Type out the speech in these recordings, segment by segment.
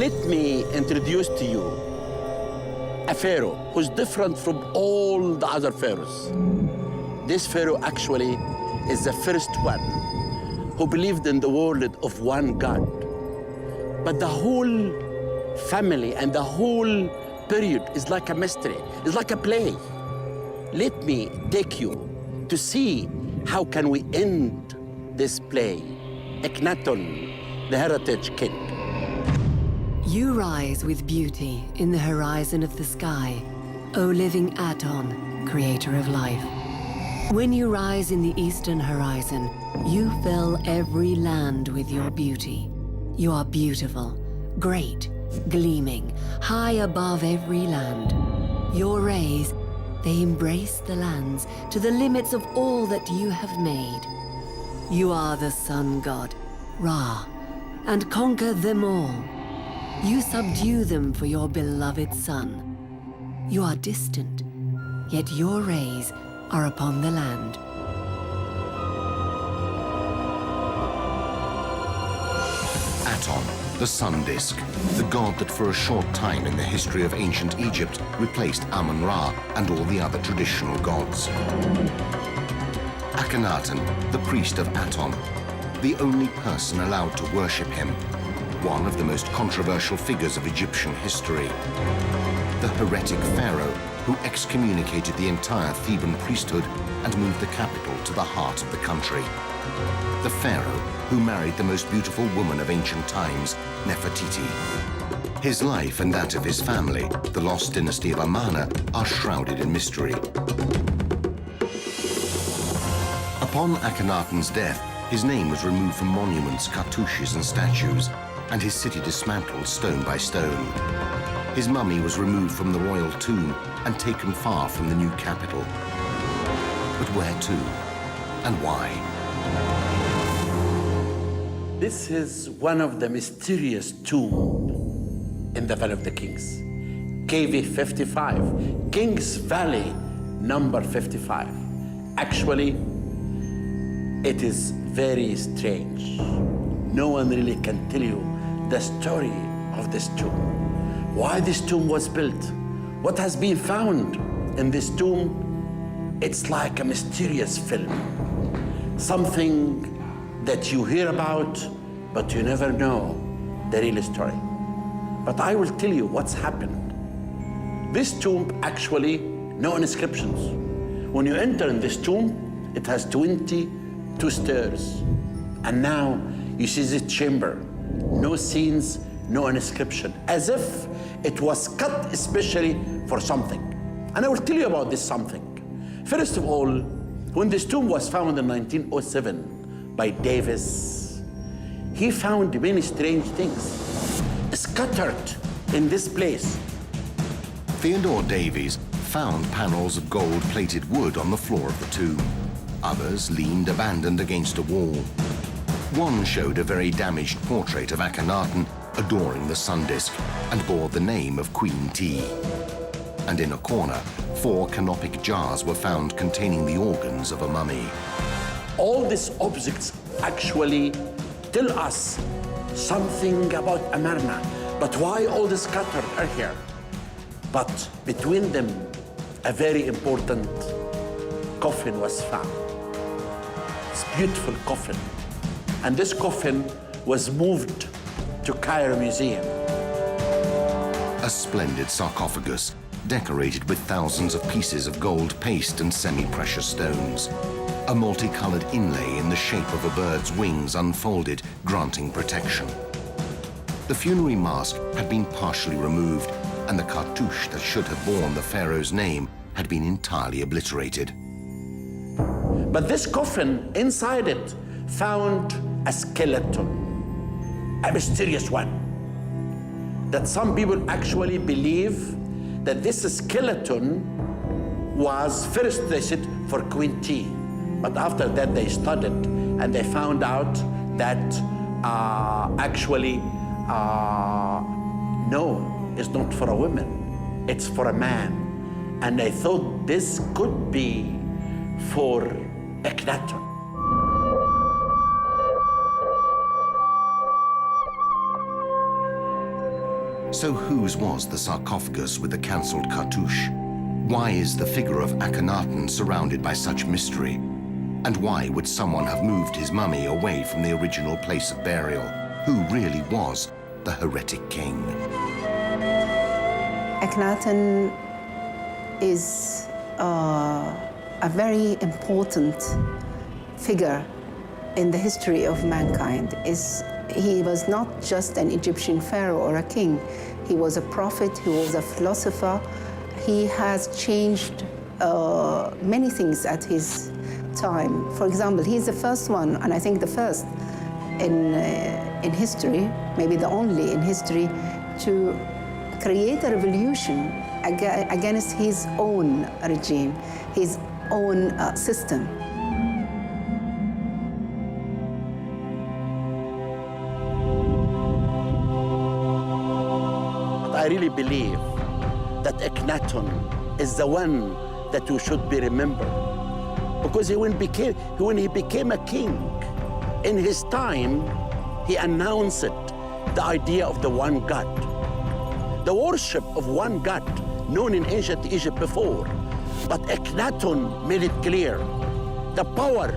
Let me introduce to you a pharaoh who's different from all the other pharaohs. This pharaoh actually is the first one who believed in the world of one God. But the whole family and the whole period is like a mystery, it's like a play. Let me take you to see how can we end this play. AKHENATEN, the heritage king. You rise with beauty in the horizon of the sky, O living Aton, creator of life. When you rise in the eastern horizon, you fill every land with your beauty. You are beautiful, great, gleaming, high above every land. Your rays, they embrace the lands to the limits of all that you have made. You are the sun god, Ra, and conquer them all. You subdue them for your beloved son. You are distant, yet your rays are upon the land. Aton, the sun disk, the god that for a short time in the history of ancient Egypt replaced Amun-Ra and all the other traditional gods. AKHENATEN, the priest of Aton, the only person allowed to worship him, one of the most controversial figures of Egyptian history. The heretic pharaoh who excommunicated the entire Theban priesthood and moved the capital to the heart of the country. The pharaoh who married the most beautiful woman of ancient times, Nefertiti. His life and that of his family, the lost dynasty of Amana, are shrouded in mystery. Upon AKHENATEN's death, his name was removed from monuments, cartouches and statues, and his city dismantled stone by stone. His mummy was removed from the royal tomb and taken far from the new capital. But where to? And why? This is one of the mysterious tombs in the Valley of the Kings. KV 55, Kings Valley number 55. Actually, it is very strange. No one really can tell you the story of this tomb. Why this tomb was built, what has been found in this tomb. It's like a mysterious film. Something that you hear about, but you never know the real story. But I will tell you what's happened. This tomb actually, no inscriptions. When you enter in this tomb, it has 22 stairs. And now you see this chamber, no scenes, no inscription, as if it was cut especially for something. And I will tell you about this something. First of all, when this tomb was found in 1907 by Davis, he found many strange things scattered in this place. Theodore Davies found panels of gold-plated wood on the floor of the tomb. Others leaned abandoned against a wall. One showed a very damaged portrait of AKHENATEN adoring the sun disk and bore the name of Queen T. And in a corner, 4 canopic jars were found containing the organs of a mummy. All these objects actually tell us something about Amarna, but why all the scattered are here? But between them, a very important coffin was found. It's a beautiful coffin. And this coffin was moved to Cairo Museum. A splendid sarcophagus, decorated with thousands of pieces of gold paste and semi-precious stones. A multicolored inlay in the shape of a bird's wings unfolded, granting protection. The funerary mask had been partially removed, and the cartouche that should have borne the pharaoh's name had been entirely obliterated. But this coffin, inside it, found a skeleton, a mysterious one, that some people actually believe that this skeleton was first, they said, for Queen T. But after that, they studied and they found out that actually, no, it's not for a woman, it's for a man. And I thought this could be for AKHENATEN. So whose was the sarcophagus with the cancelled cartouche? Why is the figure of Akhenaten surrounded by such mystery? And why would someone have moved his mummy away from the original place of burial? Who really was the heretic king? Akhenaten is a very important figure in the history of mankind. He was not just an Egyptian pharaoh or a king. He was a prophet, he was a philosopher. He has changed many things at his time. For example, he's the first one, and I think the first in history, maybe the only in history, to create a revolution against his own regime, his own system. I really believe that Akhenaten is the one that we should be remembered, because when he became a king, in his time, he announced the idea of the one God, the worship of one God known in ancient Egypt before. But Akhenaten made it clear, the power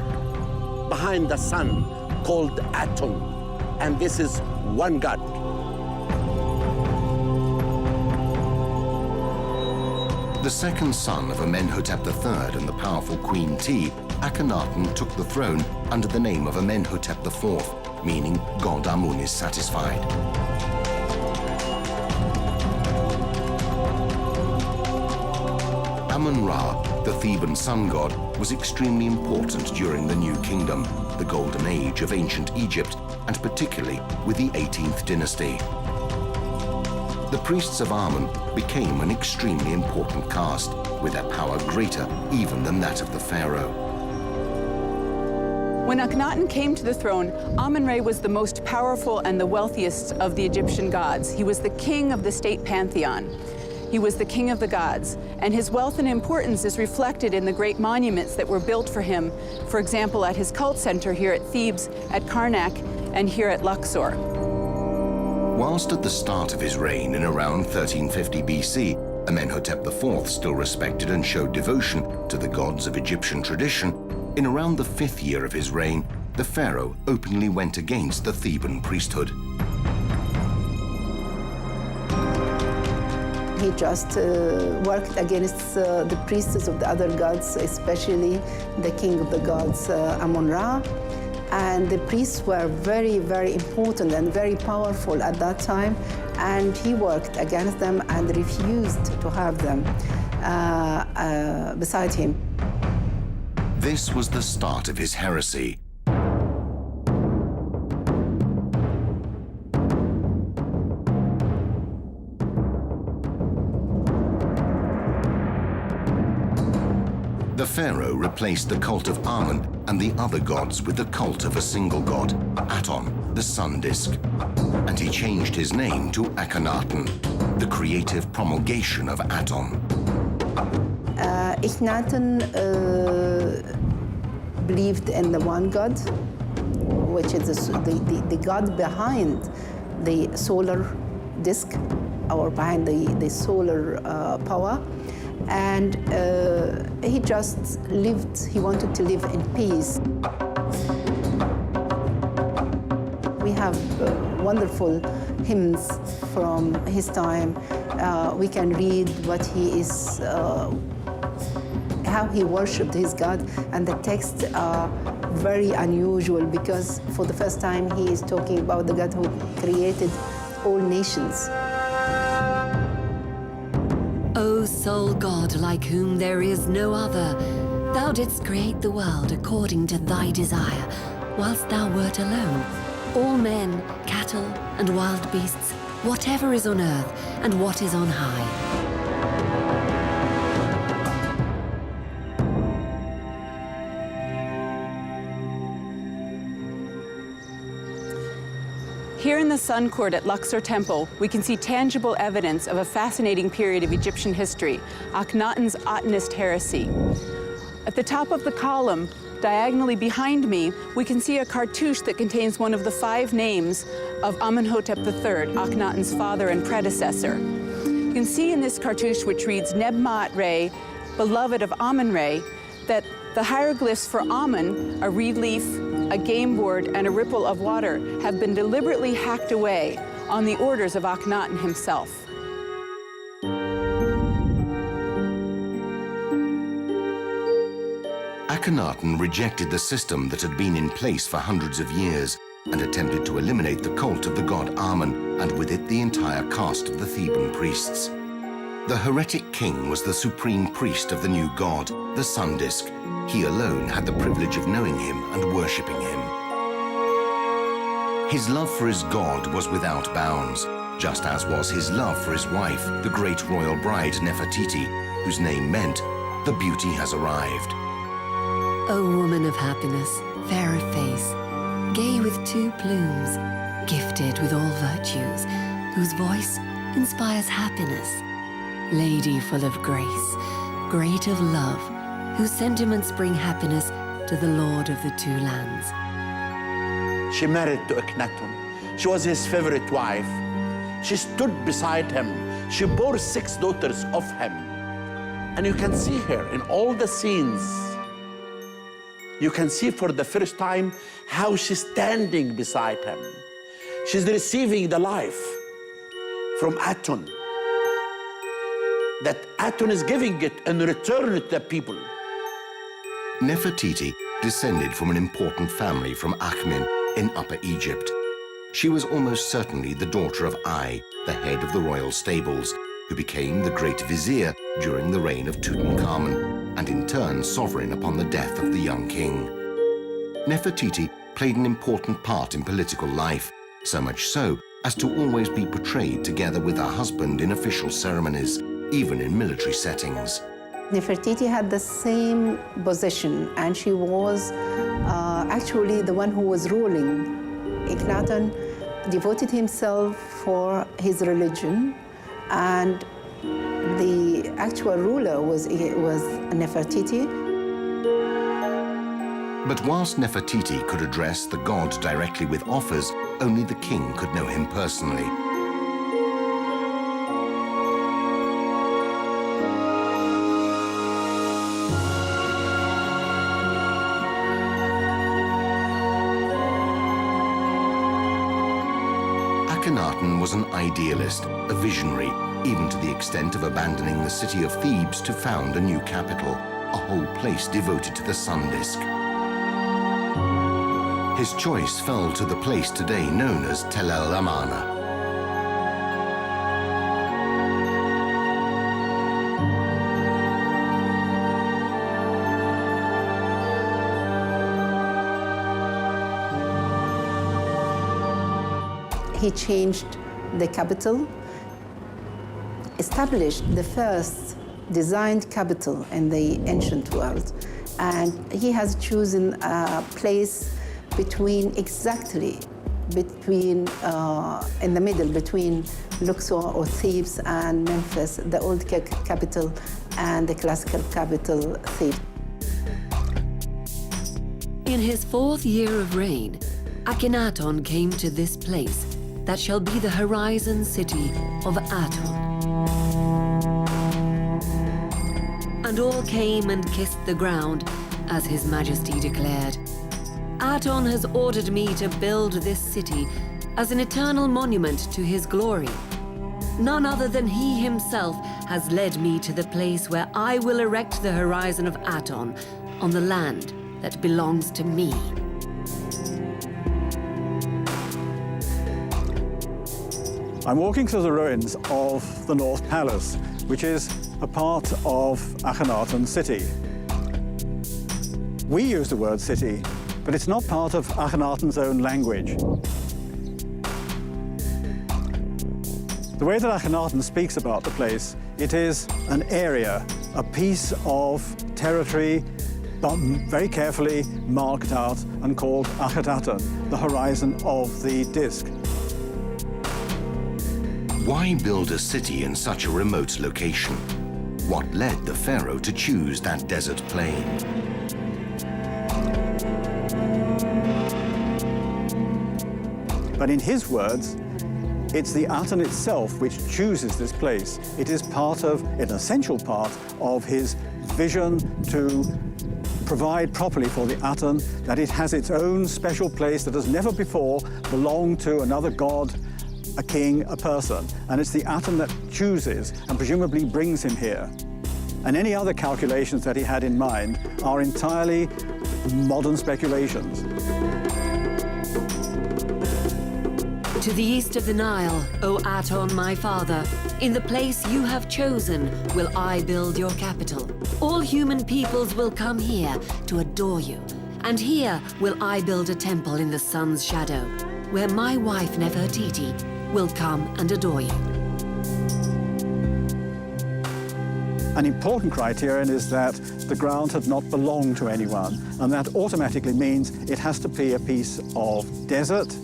behind the sun called Aton, and this is one God. The second son of Amenhotep III and the powerful Queen T, Akhenaten took the throne under the name of Amenhotep IV, meaning God Amun is satisfied. Amun-Ra, the Theban sun god, was extremely important during the New Kingdom, the golden age of ancient Egypt, and particularly with the 18th dynasty. The priests of Amun became an extremely important caste, with their power greater even than that of the pharaoh. When Akhenaten came to the throne, Amun-Ra was the most powerful and the wealthiest of the Egyptian gods. He was the king of the state pantheon. He was the king of the gods, and his wealth and importance is reflected in the great monuments that were built for him, for example, at his cult center here at Thebes, at Karnak, and here at Luxor. Whilst at the start of his reign in around 1350 BC, Amenhotep IV still respected and showed devotion to the gods of Egyptian tradition, in around the 5th year of his reign, the pharaoh openly went against the Theban priesthood. He just worked against the priests of the other gods, especially the king of the gods, Amun-Ra. And the priests were very, very important and very powerful at that time. And he worked against them and refused to have them beside him. This was the start of his heresy. The pharaoh replaced the cult of Amun and the other gods with the cult of a single god, Aton, the sun disk. And he changed his name to Akhenaten, the creative promulgation of Aton. Akhenaten believed in the one God, which is the God behind the solar disk, or behind the solar power. And he just lived, he wanted to live in peace. We have wonderful hymns from his time. We can read what he is, how he worshipped his God, and the texts are very unusual because for the first time he is talking about the God who created all nations. O sole God, like whom there is no other, thou didst create the world according to thy desire, whilst thou wert alone. All men, cattle, and wild beasts, whatever is on earth and what is on high. Here in the Sun Court at Luxor Temple, we can see tangible evidence of a fascinating period of Egyptian history, Akhenaten's Atonist heresy. At the top of the column, Diagonally behind me, we can see a cartouche that contains one of the 5 names of Amenhotep III, Akhenaten's father and predecessor. You can see in this cartouche, which reads Neb-Maat-Re, beloved of Amun-Re, that the hieroglyphs for Amun, a reed leaf, a game board, and a ripple of water, have been deliberately hacked away on the orders of Akhenaten himself. Akhenaten rejected the system that had been in place for hundreds of years and attempted to eliminate the cult of the god Amun, and with it the entire caste of the Theban priests. The heretic king was the supreme priest of the new god, the sun disk. He alone had the privilege of knowing him and worshipping him. His love for his god was without bounds, just as was his love for his wife, the great royal bride Nefertiti, whose name meant, "The beauty has arrived." O woman of happiness, fair of face, gay with 2 plumes, gifted with all virtues, whose voice inspires happiness, lady full of grace, great of love, whose sentiments bring happiness to the Lord of the 2 lands. She married to Akhenaten. She was his favorite wife. She stood beside him. She bore 6 daughters of him. And you can see her in all the scenes. You can see for the first time how she's standing beside him. She's receiving the life from Aton, that Aton is giving it in return to the people. Nefertiti descended from an important family from Akhmin in Upper Egypt. She was almost certainly the daughter of Ai, the head of the royal stables, who became the great vizier during the reign of Tutankhamun, and in turn sovereign upon the death of the young king. Nefertiti played an important part in political life, so much so as to always be portrayed together with her husband in official ceremonies, even in military settings. Nefertiti had the same position, and she was actually the one who was ruling. Akhenaten devoted himself for his religion, and the actual ruler was Nefertiti. But whilst Nefertiti could address the god directly with offers, only the king could know him personally. Akhenaten was an idealist, a visionary, even to the extent of abandoning the city of Thebes to found a new capital, a whole place devoted to the sun disk. His choice fell to the place today known as Tel El Amarna. He changed the capital, established the first designed capital in the ancient world, and he has chosen a place exactly between in the middle between Luxor or Thebes and Memphis, the old capital, and the classical capital, Thebes. In his 4th year of reign, Akhenaten came to this place that shall be the horizon city of Aton. And all came and kissed the ground, as His Majesty declared. Aton has ordered me to build this city as an eternal monument to his glory. None other than he himself has led me to the place where I will erect the horizon of Aton on the land that belongs to me. I'm walking through the ruins of the North Palace, which is a part of Akhenaten city. We use the word city, but it's not part of Akhenaten's own language. The way that Akhenaten speaks about the place, it is an area, a piece of territory, but very carefully marked out and called AKHENATEN, the horizon of the disk. Why build a city in such a remote location? What led the pharaoh to choose that desert plain? But in his words, it's the Aten itself which chooses this place. It is an essential part of his vision to provide properly for the Aten, that it has its own special place that has never before belonged to another god, a king, a person. And it's the Aten that chooses and presumably brings him here. And any other calculations that he had in mind are entirely modern speculations. To the east of the Nile, O Aton, my father, in the place you have chosen will I build your capital. All human peoples will come here to adore you. And here will I build a temple in the sun's shadow, where my wife Nefertiti will come and adore you. An important criterion is that the ground had not belonged to anyone, and that automatically means it has to be a piece of desert.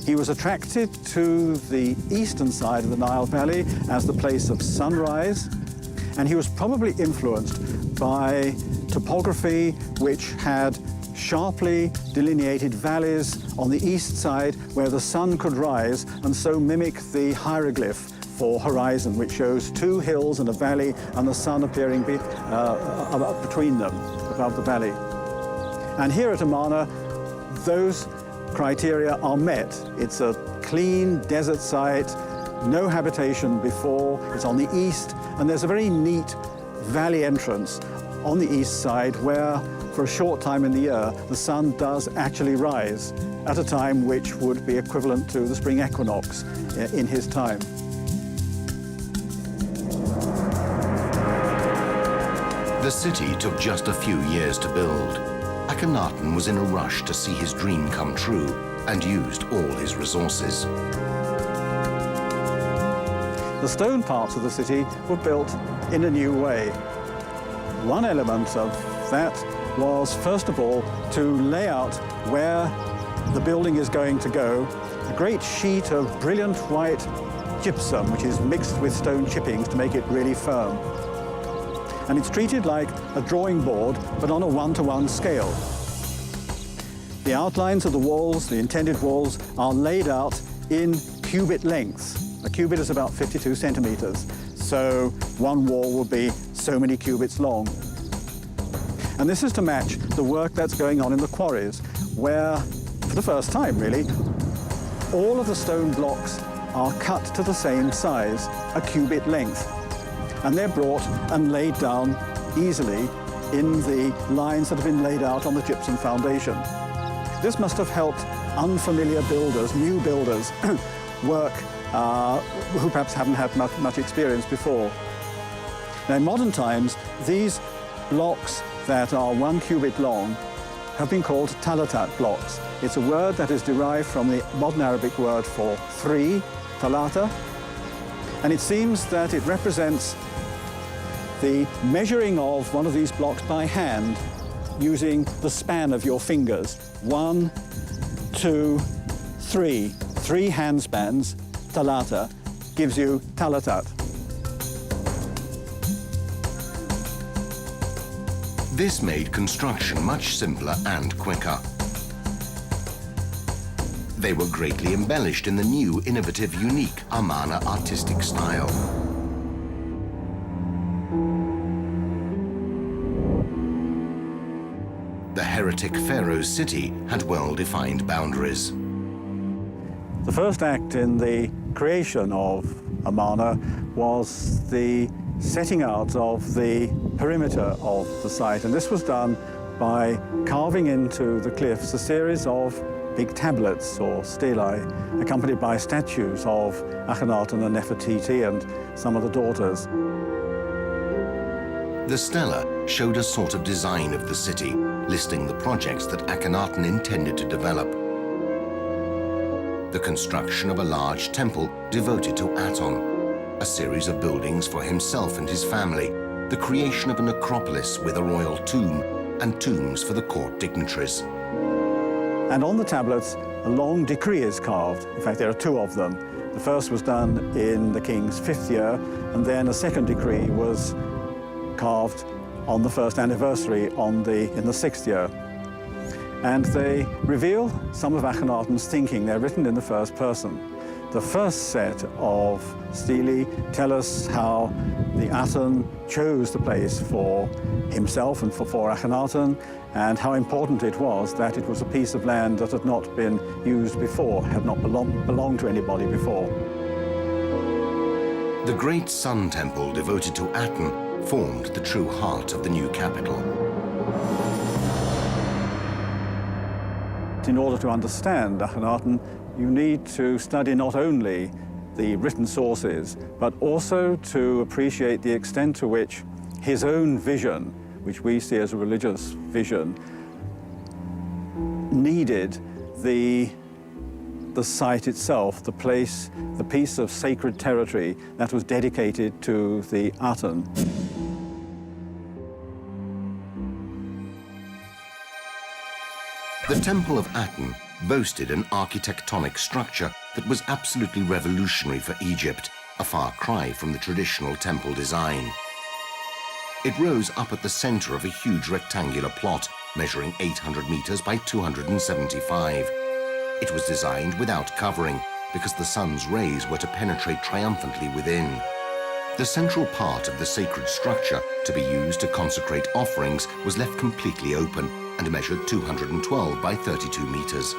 He was attracted to the eastern side of the Nile Valley as the place of sunrise, and he was probably influenced by topography which had sharply delineated valleys on the east side where the sun could rise and so mimic the hieroglyph for horizon, which shows two hills and a valley and the sun appearing between them, above the valley. And here at Amarna, those criteria are met. It's a clean desert site, no habitation before, it's on the east, and there's a very neat valley entrance on the east side where, for a short time in the year, the sun does actually rise at a time which would be equivalent to the spring equinox in his time. The city took just a few years to build. Akhenaten was in a rush to see his dream come true and used all his resources. The stone parts of the city were built in a new way. One element of that was, first of all, to lay out where the building is going to go, a great sheet of brilliant white gypsum, which is mixed with stone chippings to make it really firm. And it's treated like a drawing board, but on a one-to-one scale. The outlines of the walls, the intended walls, are laid out in cubit lengths. A cubit is about 52 centimeters, so one wall will be so many cubits long. And this is to match the work that's going on in the quarries, where, for the first time really, all of the stone blocks are cut to the same size, a cubit length. And they're brought and laid down easily in the lines that have been laid out on the gypsum foundation. This must have helped unfamiliar builders, new builders, work who perhaps haven't had much experience before. Now, in modern times, these blocks that are 1 cubit long have been called talatat blocks. It's a word that is derived from the modern Arabic word for 3, talata, and it seems that it represents the measuring of one of these blocks by hand using the span of your fingers. 1, 2, 3. 3 hand spans, talata, gives you talatat. This made construction much simpler and quicker. They were greatly embellished in the new, innovative, unique Amarna artistic style. The heretic pharaoh's city had well-defined boundaries. The first act in the creation of Amarna was the setting out of the perimeter of the site, and this was done by carving into the cliffs a series of big tablets or stelae, accompanied by statues of Akhenaten and Nefertiti and some of the daughters. The stela showed a sort of design of the city, listing the projects that Akhenaten intended to develop. The construction of a large temple devoted to Aton, a series of buildings for himself and his family, the creation of a necropolis with a royal tomb, and tombs for the court dignitaries. And on the tablets, a long decree is carved. In fact, there are 2 of them. The first was done in the king's 5th year, and then a second decree was carved on the first anniversary in the 6th year. and they reveal some of Akhenaten's thinking. They're written in the first person. The first set of stelae tell us how the Aten chose the place for himself and for Akhenaten, and how important it was that it was a piece of land that had not been used before, had not belonged to anybody before. The great Sun Temple devoted to Aten formed the true heart of the new capital. In order to understand Akhenaten, you need to study not only the written sources, but also to appreciate the extent to which his own vision, which we see as a religious vision, needed the site itself, the place, the piece of sacred territory that was dedicated to the Aten. The Temple of Aten boasted an architectonic structure that was absolutely revolutionary for Egypt, a far cry from the traditional temple design. It rose up at the center of a huge rectangular plot, measuring 800 meters by 275. It was designed without covering, because the sun's rays were to penetrate triumphantly within. The central part of the sacred structure, to be used to consecrate offerings, was left completely open and measured 212 by 32 meters.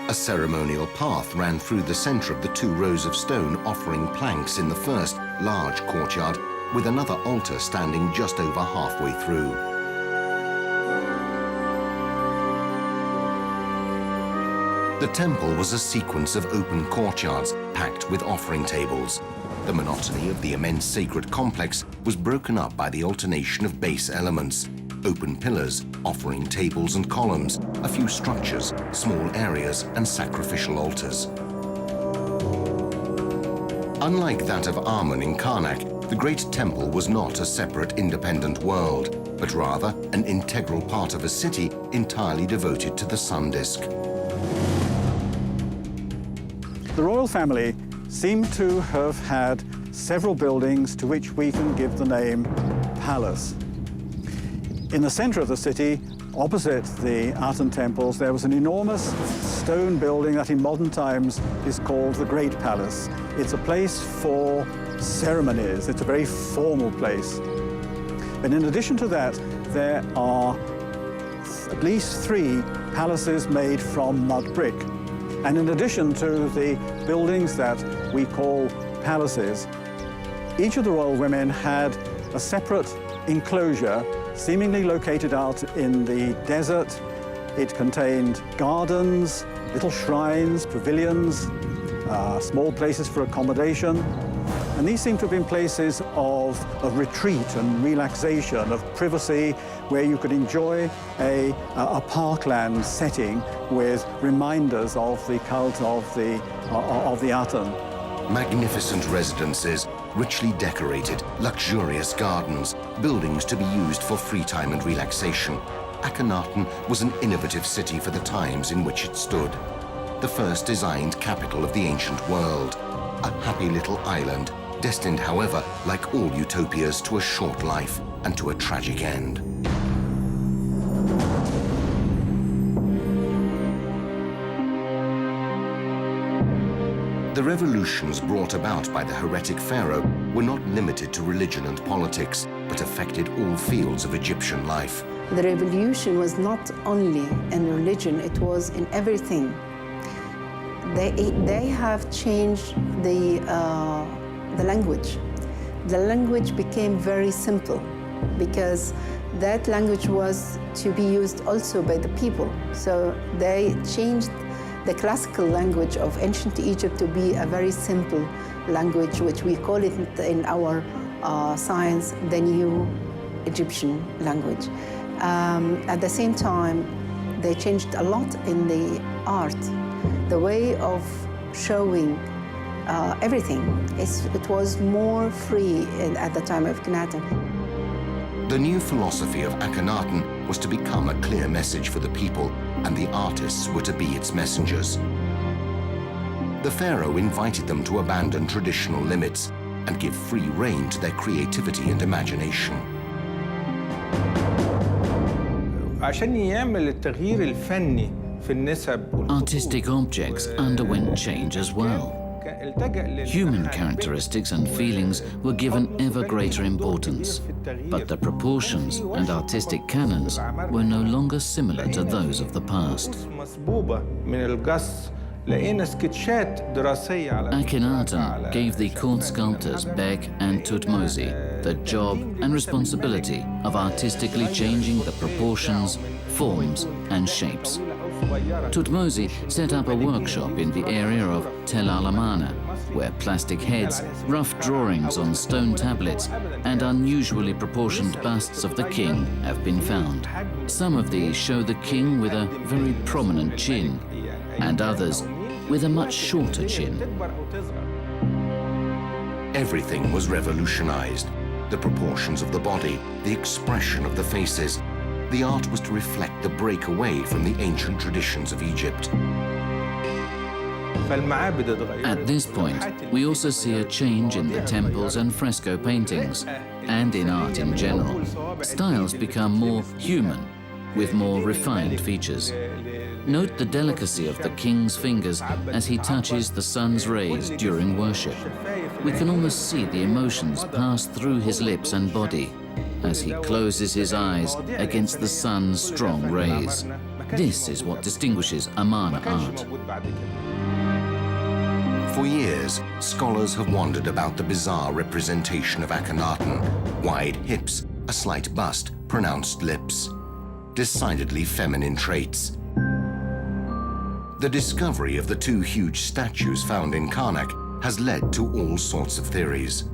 A ceremonial path ran through the center of the 2 rows of stone offering planks in the first, large courtyard, with another altar standing just over halfway through. The temple was a sequence of open courtyards packed with offering tables. The monotony of the immense sacred complex was broken up by the alternation of base elements: open pillars, offering tables and columns, a few structures, small areas, and sacrificial altars. Unlike that of Amun in Karnak, the Great Temple was not a separate independent world, but rather an integral part of a city entirely devoted to the sun disk. The royal family seem to have had several buildings to which we can give the name palace. In the center of the city, opposite the Aten temples, there was an enormous stone building that in modern times is called the Great Palace. It's a place for ceremonies. It's a very formal place. But in addition to that, there are at least 3 palaces made from mud brick. And in addition to the buildings that we call palaces, each of the royal women had a separate enclosure seemingly located out in the desert. It contained gardens, little shrines, pavilions, small places for accommodation. And these seem to have been places of retreat and relaxation, of privacy, where you could enjoy a parkland setting with reminders of the cult of the Aten. Magnificent residences, richly decorated, luxurious gardens, buildings to be used for free time and relaxation. Akhenaten was an innovative city for the times in which it stood. The first designed capital of the ancient world. A happy little island, destined, however, like all utopias, to a short life and to a tragic end. The revolutions brought about by the heretic pharaoh were not limited to religion and politics, but affected all fields of Egyptian life. The revolution was not only in religion, it was in everything. They have changed the language. The language became very simple because that language was to be used also by the people. So they changed the classical language of ancient Egypt to be a very simple language, which we call it in our science the New Egyptian language. At the same time, they changed a lot in the art, the way of showing everything. It was more free at the time of Akhenaten. The new philosophy of Akhenaten was to become a clear message for the people, and the artists were to be its messengers. The pharaoh invited them to abandon traditional limits and give free rein to their creativity and imagination. عشان يعمل التغيير الفني في النسب Artistic objects underwent change as well. Human characteristics and feelings were given ever greater importance, but the proportions and artistic canons were no longer similar to those of the past. Akhenaten gave the court sculptors Beg and Thutmose the job and responsibility of artistically changing the proportions, forms, and shapes. Thutmose set up a workshop in the area of Tel al-Amarna, where plastic heads, rough drawings on stone tablets, and unusually proportioned busts of the king have been found. Some of these show the king with a very prominent chin, and others with a much shorter chin. Everything was revolutionized. The proportions of the body, the expression of the faces. The art was to reflect the break away from the ancient traditions of Egypt. At this point, we also see a change in the temples and fresco paintings, and in art in general. Styles become more human, with more refined features. Note the delicacy of the king's fingers as he touches the sun's rays during worship. We can almost see the emotions pass through his lips and body as he closes his eyes against the sun's strong rays. This is what distinguishes Amarna art. For years, scholars have wondered about the bizarre representation of Akhenaten. Wide hips, a slight bust, pronounced lips. Decidedly feminine traits. The discovery of the two huge statues found in Karnak has led to all sorts of theories.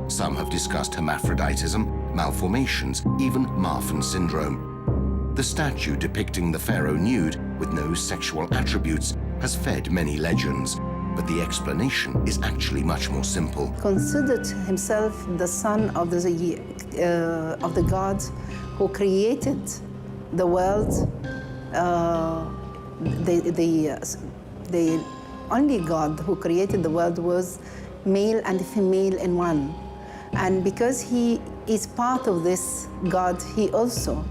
Some have discussed hermaphroditism, malformations, even Marfan syndrome. The statue depicting the pharaoh nude with no sexual attributes has fed many legends, but the explanation is actually much more simple. Considered himself the son of the God who created the world. The only God who created the world was male and female in one. And because he is part of this God, he also,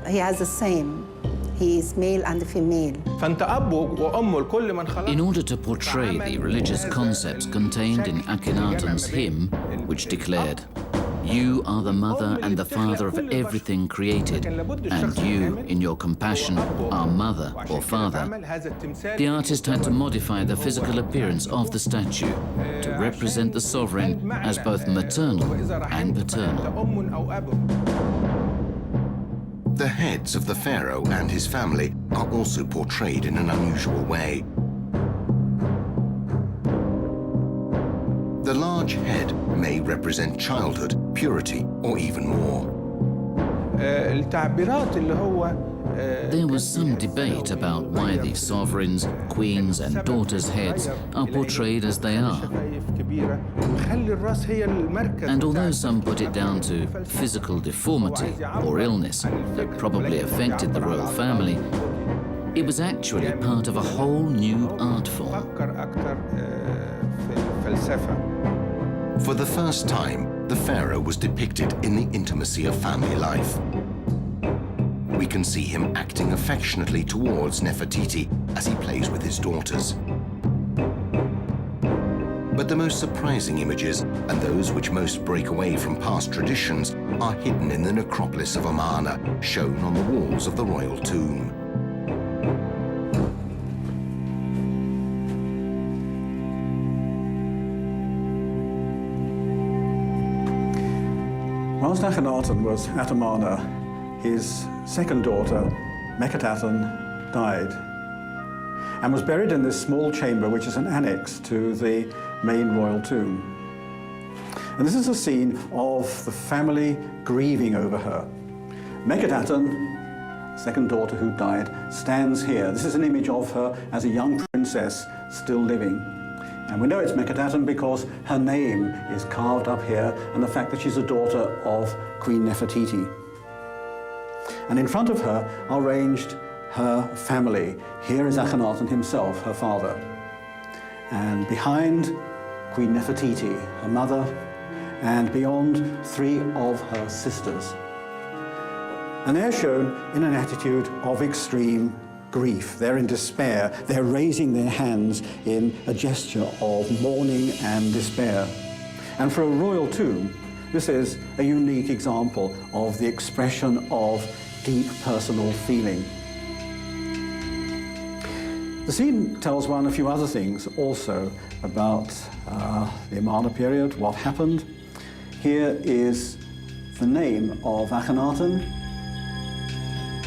he has the same. He is male and female. In order to portray the religious concepts contained in Akhenaten's hymn, which declared, "You are the mother and the father of everything created, and you, in your compassion, are mother or father," the artist had to modify the physical appearance of the statue to represent the sovereign as both maternal and paternal. The heads of the pharaoh and his family are also portrayed in an unusual way. The large head may represent childhood, purity, or even more. There was some debate about why the sovereigns, queens, and daughters' heads are portrayed as they are. And although some put it down to physical deformity or illness that probably affected the royal family, it was actually part of a whole new art form. For the first time, the pharaoh was depicted in the intimacy of family life. We can see him acting affectionately towards Nefertiti as he plays with his daughters. But the most surprising images, and those which most break away from past traditions, are hidden in the necropolis of Amarna, shown on the walls of the royal tomb. Whilst Akhenaten was at Amarna, his second daughter, Mekhetaten, died and was buried in this small chamber which is an annex to the main royal tomb. And this is a scene of the family grieving over her. Mekhetaten, second daughter who died, stands here. This is an image of her as a young princess still living. And we know it's Mekhetaten because her name is carved up here, and the fact that she's a daughter of Queen Nefertiti. And in front of her are ranged her family. Here is Akhenaten himself, her father. And behind, Queen Nefertiti, her mother, and beyond, three of her sisters. And they're shown in an attitude of extreme grief. They're in despair. They're raising their hands in a gesture of mourning and despair. And for a royal tomb, this is a unique example of the expression of deep personal feeling. The scene tells one a few other things also about the Amarna period, what happened. Here is the name of Akhenaten.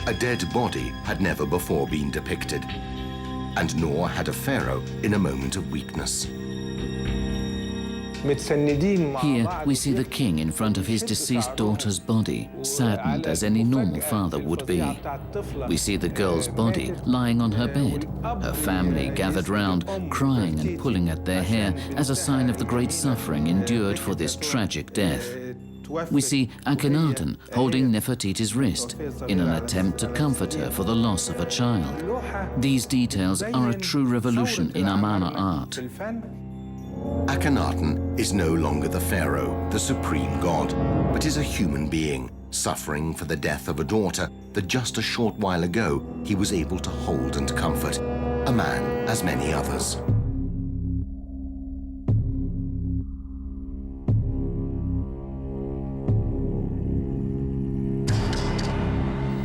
A dead body had never before been depicted, and nor had a pharaoh in a moment of weakness. Here we see the king in front of his deceased daughter's body, saddened as any normal father would be. We see the girl's body lying on her bed, her family gathered round, crying and pulling at their hair as a sign of the great suffering endured for this tragic death. We see Akhenaten holding Nefertiti's wrist in an attempt to comfort her for the loss of a child. These details are a true revolution in Amarna art. Akhenaten is no longer the pharaoh, the supreme god, but is a human being, suffering for the death of a daughter that just a short while ago he was able to hold and comfort, a man as many others.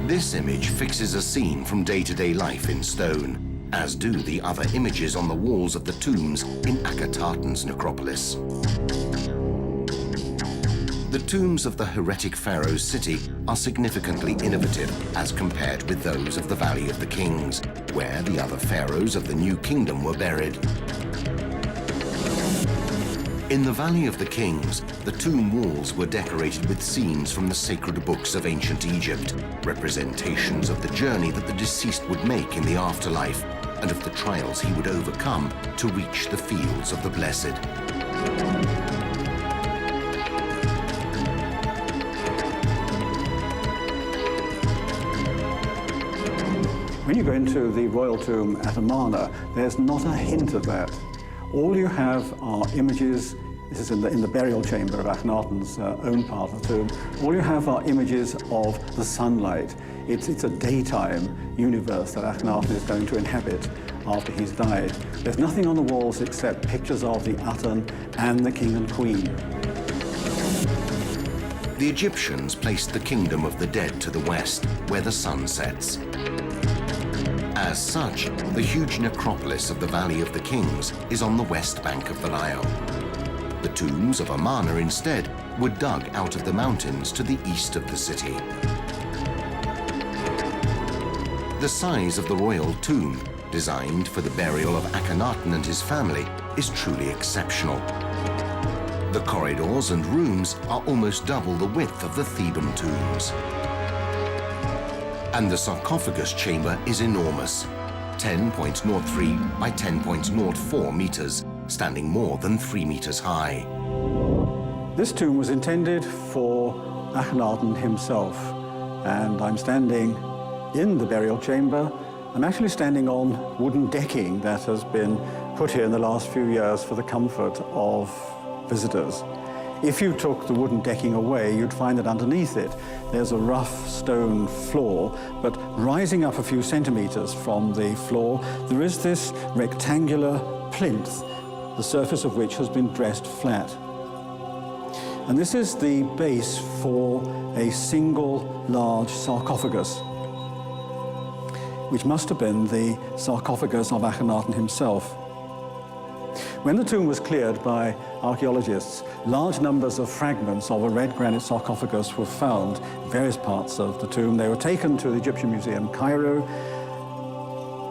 This image fixes a scene from day-to-day life in stone, as do the other images on the walls of the tombs in Akhenaten's necropolis. The tombs of the heretic pharaoh's city are significantly innovative as compared with those of the Valley of the Kings, where the other pharaohs of the New Kingdom were buried. In the Valley of the Kings, the tomb walls were decorated with scenes from the sacred books of ancient Egypt, representations of the journey that the deceased would make in the afterlife, and of the trials he would overcome to reach the fields of the blessed. When you go into the royal tomb at Amarna, there's not a hint of that. All you have are images. This is in the burial chamber of Akhenaten's own part of the tomb. All you have are images of the sunlight. It's a daytime universe that Akhenaten is going to inhabit after he's died. There's nothing on the walls except pictures of the Aten and the king and queen. The Egyptians placed the kingdom of the dead to the west, where the sun sets. As such, the huge necropolis of the Valley of the Kings is on the west bank of the Nile. The tombs of Amarna, instead, were dug out of the mountains to the east of the city. The size of the royal tomb, designed for the burial of Akhenaten and his family, is truly exceptional. The corridors and rooms are almost double the width of the Theban tombs. And the sarcophagus chamber is enormous, 10.03 by 10.04 meters, standing more than 3 meters high. This tomb was intended for Akhenaten himself, and I'm standing in the burial chamber. I'm actually standing on wooden decking that has been put here in the last few years for the comfort of visitors. If you took the wooden decking away, you'd find that underneath it, there's a rough stone floor, but rising up a few centimeters from the floor, there is this rectangular plinth, the surface of which has been dressed flat. And this is the base for a single large sarcophagus, which must have been the sarcophagus of Akhenaten himself. When the tomb was cleared by archaeologists, large numbers of fragments of a red granite sarcophagus were found in various parts of the tomb. They were taken to the Egyptian Museum, Cairo.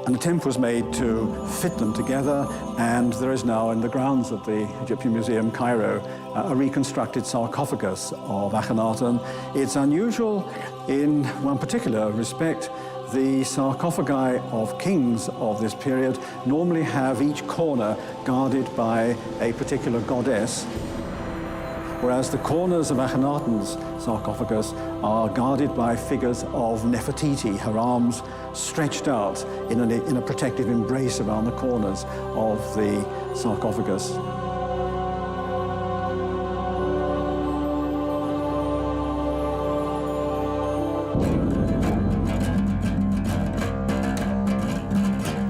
An attempt was made to fit them together, and there is now in the grounds of the Egyptian Museum, Cairo, a reconstructed sarcophagus of Akhenaten. It's unusual in one particular respect. The sarcophagi of kings of this period normally have each corner guarded by a particular goddess, whereas the corners of Akhenaten's sarcophagus are guarded by figures of Nefertiti, her arms stretched out in a protective embrace around the corners of the sarcophagus.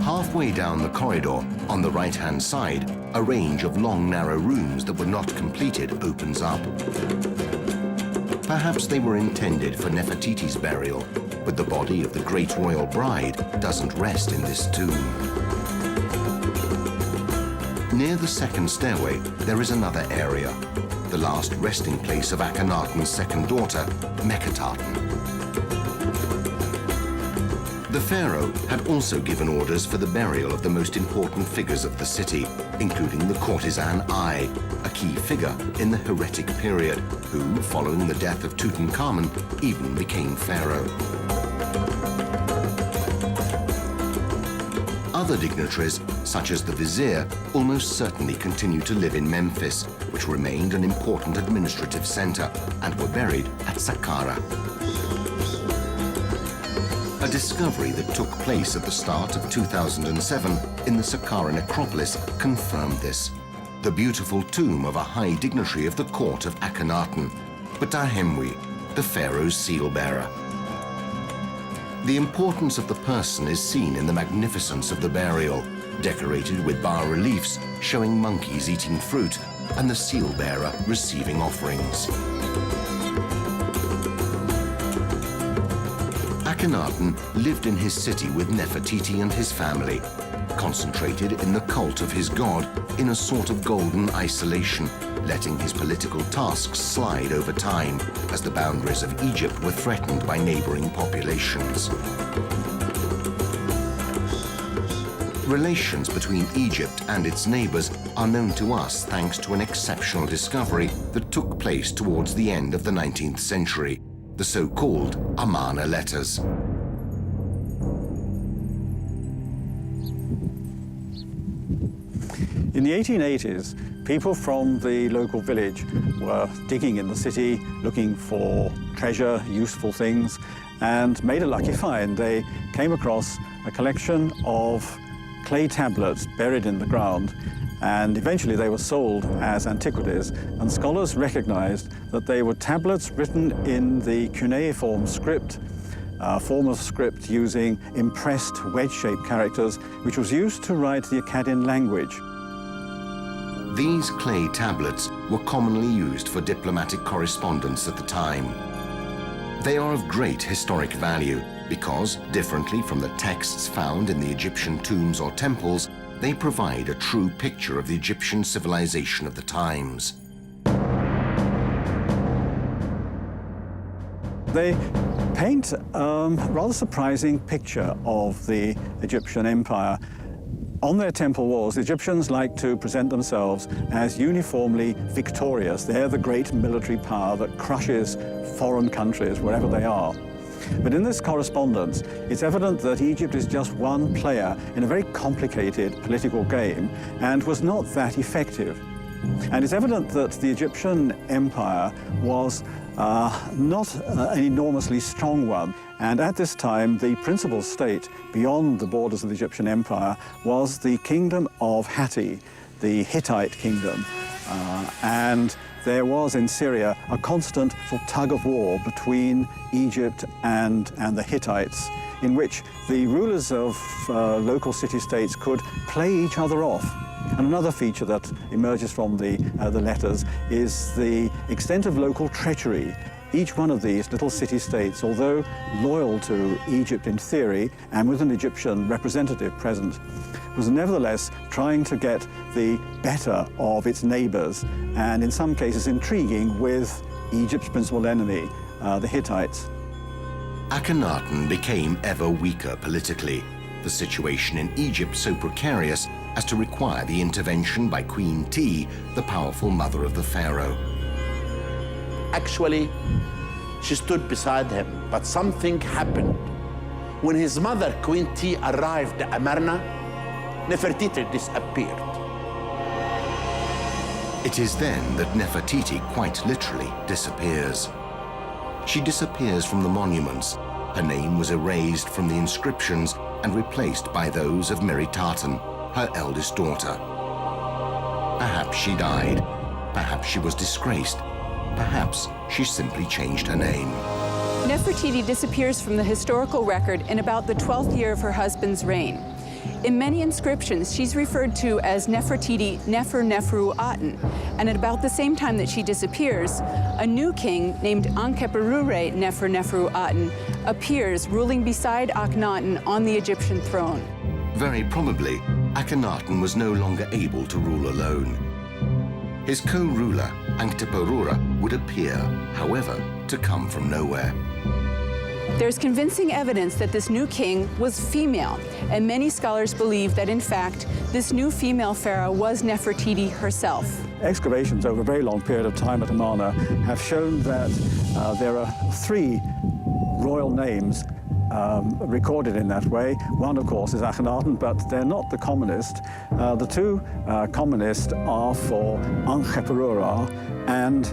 Halfway down the corridor, on the right-hand side, a range of long, narrow rooms that were not completed opens up. Perhaps they were intended for Nefertiti's burial, but the body of the great royal bride doesn't rest in this tomb. Near the second stairway, there is another area, the last resting place of Akhenaten's second daughter, Mekhetaten. The pharaoh had also given orders for the burial of the most important figures of the city, including the courtesan Ai, a key figure in the heretic period, who, following the death of Tutankhamun, even became pharaoh. Other dignitaries, such as the vizier, almost certainly continued to live in Memphis, which remained an important administrative center, and were buried at Saqqara. A discovery that took place at the start of 2007 in the Saqqara necropolis confirmed this. The beautiful tomb of a high dignitary of the court of Akhenaten, Ptahemwi, the pharaoh's seal-bearer. The importance of the person is seen in the magnificence of the burial, decorated with bas-reliefs showing monkeys eating fruit and the seal-bearer receiving offerings. Akhenaten lived in his city with Nefertiti and his family, concentrated in the cult of his god in a sort of golden isolation, letting his political tasks slide over time as the boundaries of Egypt were threatened by neighboring populations. Relations between Egypt and its neighbors are known to us thanks to an exceptional discovery that took place towards the end of the 19th century, the so-called Amarna letters. In the 1880s, people from the local village were digging in the city, looking for treasure, useful things, and made a lucky find. They came across a collection of clay tablets buried in the ground, and eventually they were sold as antiquities, and scholars recognized that they were tablets written in the cuneiform script, a form of script using impressed wedge-shaped characters, which was used to write the Akkadian language. These clay tablets were commonly used for diplomatic correspondence at the time. They are of great historic value because, differently from the texts found in the Egyptian tombs or temples, they provide a true picture of the Egyptian civilization of the times. They paint a rather surprising picture of the Egyptian empire. On their temple walls, the Egyptians like to present themselves as uniformly victorious. They're the great military power that crushes foreign countries wherever they are. But in this correspondence, it's evident that Egypt is just one player in a very complicated political game and was not that effective. And it's evident that the Egyptian empire was not an enormously strong one. And at this time, the principal state beyond the borders of the Egyptian empire was the kingdom of Hatti, the Hittite kingdom. And there was in Syria a constant sort of tug of war between Egypt and the Hittites, in which the rulers of local city-states could play each other off. And another feature that emerges from the letters is the extent of local treachery. Each one of these little city-states, although loyal to Egypt in theory and with an Egyptian representative present, was nevertheless trying to get the better of its neighbors, and in some cases intriguing with Egypt's principal enemy, the Hittites. Akhenaten became ever weaker politically, the situation in Egypt so precarious as to require the intervention by Queen T, the powerful mother of the pharaoh. Actually, she stood beside him, but something happened. When his mother, Queen T, arrived at Amarna, Nefertiti disappeared. It is then that Nefertiti quite literally disappears. She disappears from the monuments. Her name was erased from the inscriptions and replaced by those of Mekhetaten, her eldest daughter. Perhaps she died. Perhaps she was disgraced. Perhaps she simply changed her name. Nefertiti disappears from the historical record in about the 12th year of her husband's reign. In many inscriptions, she's referred to as Nefertiti Nefer-Neferu-Aten, and at about the same time that she disappears, a new king named Ankhepurure Nefer-Neferu-Aten appears, ruling beside Akhenaten on the Egyptian throne. Very probably, Akhenaten was no longer able to rule alone. His co-ruler, Ankhepurure, would appear, however, to come from nowhere. There's convincing evidence that this new king was female, and many scholars believe that, in fact, this new female pharaoh was Nefertiti herself. Excavations over a very long period of time at Amarna have shown that there are 3 royal names recorded in that way. One, of course, is Akhenaten, but they're not the commonest. The 2 commonest are for Ankhepurure and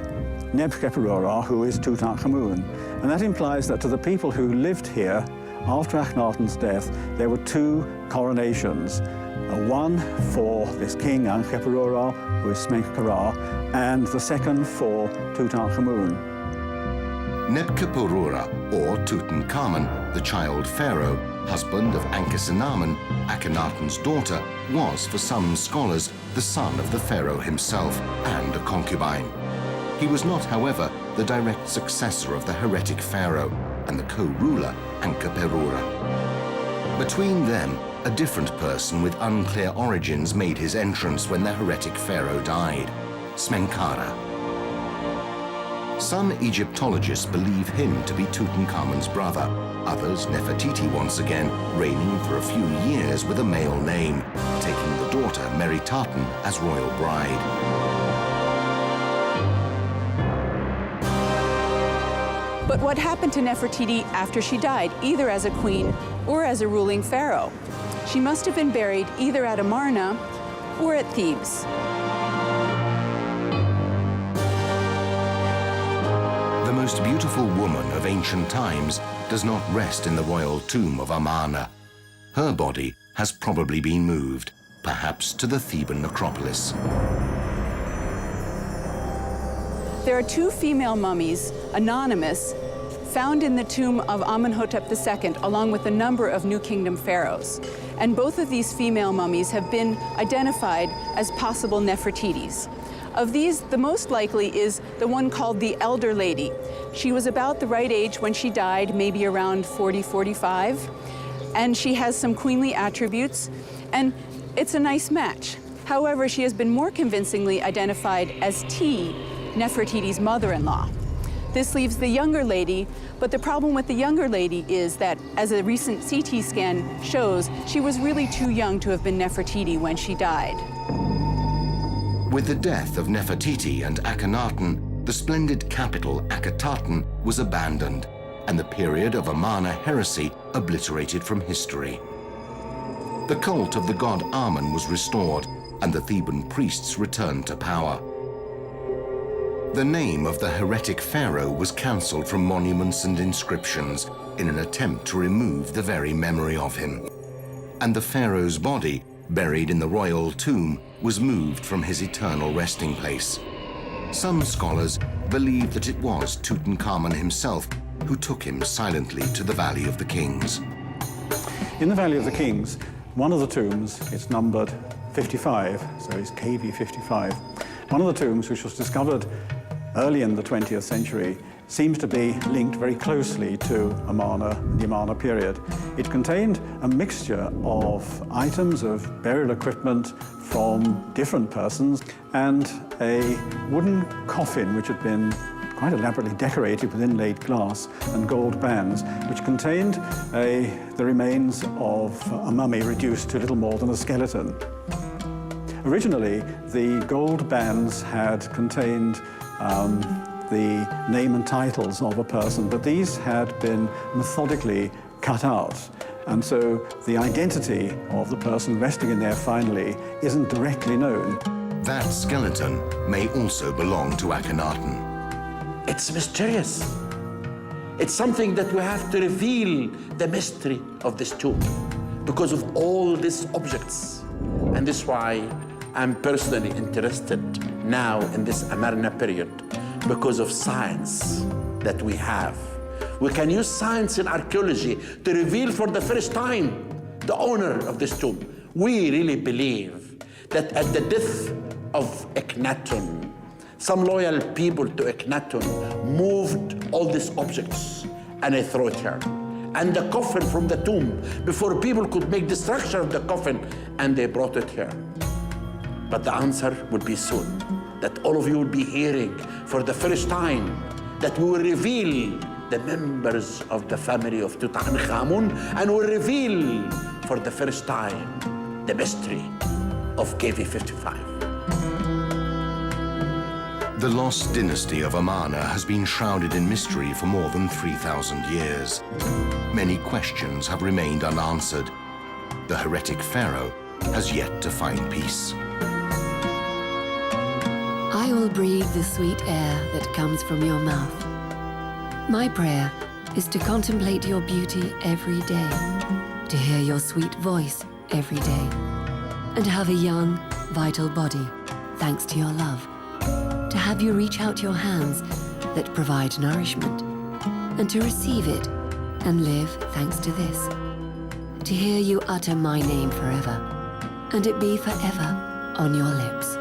Nebkepurure, who is Tutankhamun. And that implies that to the people who lived here after Akhenaten's death, there were 2 coronations. One for this king, Ankhepurure, who is Smenkhkare, and the second for Tutankhamun. Nebkepurure, or Tutankhamun, the child pharaoh, husband of Ankhesenamun, Akhenaten's daughter, was, for some scholars, the son of the pharaoh himself and a concubine. He was not, however, the direct successor of the heretic pharaoh and the co-ruler, Ankhepurure. Between them, a different person with unclear origins made his entrance when the heretic pharaoh died, Smenkhkare. Some Egyptologists believe him to be Tutankhamun's brother, others Nefertiti once again, reigning for a few years with a male name, taking the daughter Meritaten as royal bride. But what happened to Nefertiti after she died, either as a queen or as a ruling pharaoh? She must have been buried either at Amarna or at Thebes. The most beautiful woman of ancient times does not rest in the royal tomb of Amarna. Her body has probably been moved, perhaps to the Theban necropolis. There are 2 female mummies, anonymous, found in the tomb of Amenhotep II, along with a number of New Kingdom pharaohs. And both of these female mummies have been identified as possible Nefertitis. Of these, the most likely is the one called the Elder Lady. She was about the right age when she died, maybe around 40, 45, and she has some queenly attributes, and it's a nice match. However, she has been more convincingly identified as T, Nefertiti's mother-in-law. This leaves the younger lady, but the problem with the younger lady is that, as a recent CT scan shows, she was really too young to have been Nefertiti when she died. With the death of Nefertiti and Akhenaten, the splendid capital Akhetaten was abandoned, and the period of Amarna heresy obliterated from history. The cult of the god Amun was restored, and the Theban priests returned to power. The name of the heretic pharaoh was cancelled from monuments and inscriptions in an attempt to remove the very memory of him. And the pharaoh's body, buried in the royal tomb, was moved from his eternal resting place. Some scholars believe that it was Tutankhamun himself who took him silently to the Valley of the Kings. In the Valley of the Kings, one of the tombs, it's numbered 55, so it's KV 55. One of the tombs, which was discovered early in the 20th century, seems to be linked very closely to Amarna, the Amarna period. It contained a mixture of items of burial equipment from different persons and a wooden coffin which had been quite elaborately decorated with inlaid glass and gold bands, which contained the remains of a mummy reduced to little more than a skeleton. Originally, the gold bands had contained the name and titles of a person, but these had been methodically cut out. And so the identity of the person resting in there finally isn't directly known. That skeleton may also belong to Akhenaten. It's mysterious. It's something that we have to reveal the mystery of this tomb because of all these objects. And this is why I'm personally interested now in this Amarna period, because of science that we have. We can use science and archaeology to reveal for the first time the owner of this tomb. We really believe that at the death of Akhenaten, some loyal people to Akhenaten moved all these objects and they threw it here. And the coffin from the tomb, before people could make destruction of the coffin, and they brought it here. But the answer will be soon, that all of you will be hearing for the first time that we will reveal the members of the family of Tutankhamun, and will reveal for the first time the mystery of KV55. The lost dynasty of Amarna has been shrouded in mystery for more than 3,000 years. Many questions have remained unanswered. The heretic pharaoh has yet to find peace. I will breathe the sweet air that comes from your mouth. My prayer is to contemplate your beauty every day, to hear your sweet voice every day, and to have a young, vital body, thanks to your love. To have you reach out your hands that provide nourishment, and to receive it and live thanks to this. To hear you utter my name forever, and it be forever on your lips.